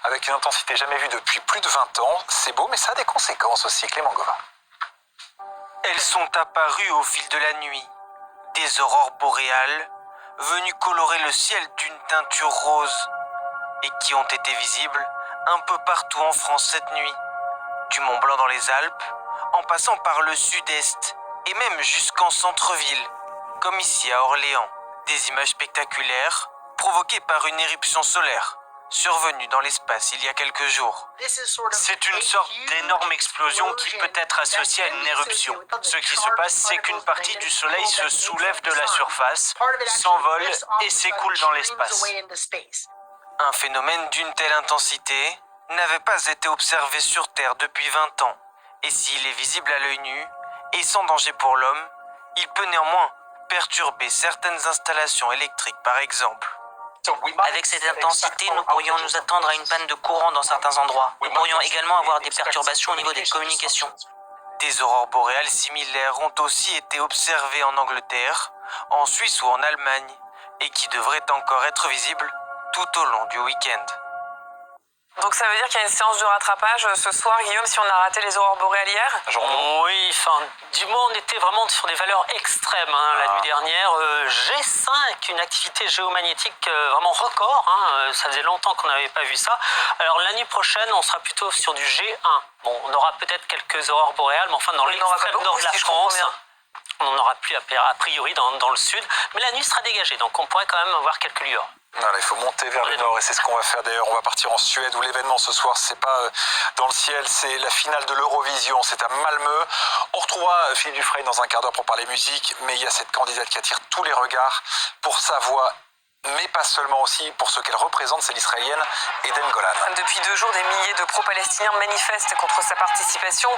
avec une intensité jamais vue depuis plus de 20 ans. C'est beau, mais ça a des conséquences aussi, Clément Gauvin. Elles sont apparues au fil de la nuit. Des aurores boréales, venues colorer le ciel d'une teinture rose, et qui ont été visibles un peu partout en France cette nuit. Du Mont Blanc dans les Alpes, en passant par le sud-est, et même jusqu'en centre-ville, comme ici à Orléans. Des images spectaculaires, provoquées par une éruption solaire, survenue dans l'espace il y a quelques jours. C'est une sorte d'énorme explosion qui peut être associée à une éruption. Ce qui se passe, c'est qu'une partie du Soleil se soulève de la surface, s'envole et s'écoule dans l'espace. Un phénomène d'une telle intensité n'avait pas été observé sur Terre depuis 20 ans. Et s'il est visible à l'œil nu et sans danger pour l'homme, il peut néanmoins perturber certaines installations électriques par exemple. Avec cette intensité, nous pourrions nous attendre à une panne de courant dans certains endroits. Nous pourrions également avoir des perturbations au niveau des communications. Des aurores boréales similaires ont aussi été observées en Angleterre, en Suisse ou en Allemagne, et qui devraient encore être visibles tout au long du week-end. Donc ça veut dire qu'il y a une séance de rattrapage ce soir, Guillaume, si on a raté les aurores boréales hier? Oui, du moins on était vraiment sur des valeurs extrêmes la nuit dernière. G5, une activité géomagnétique vraiment record, ça faisait longtemps qu'on n'avait pas vu ça. Alors la nuit prochaine, on sera plutôt sur du G1. Bon, on aura peut-être quelques aurores boréales, mais enfin dans l'extrême nord de la France, on n'en aura plus a priori dans le sud. Mais la nuit sera dégagée, donc on pourrait quand même avoir quelques lueurs. Voilà, il faut monter vers le nord et c'est ce qu'on va faire d'ailleurs. On va partir en Suède où l'événement ce soir, c'est pas dans le ciel, c'est la finale de l'Eurovision, c'est à Malmö. On retrouvera Philippe Dufresne dans un quart d'heure pour parler musique, mais il y a cette candidate qui attire tous les regards pour sa voix, mais pas seulement aussi pour ce qu'elle représente, c'est l'Israélienne Eden Golan. Depuis 2 jours, des milliers de pro-palestiniens manifestent contre sa participation.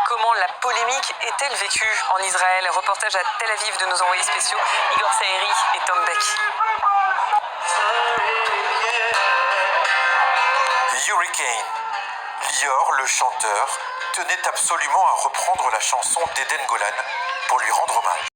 Comment la polémique est-elle vécue en Israël? Reportage à Tel Aviv de nos envoyés spéciaux Igor Saeri et Tom Beck. Hurricane. Lior, le chanteur, tenait absolument à reprendre la chanson d'Eden Golan pour lui rendre hommage.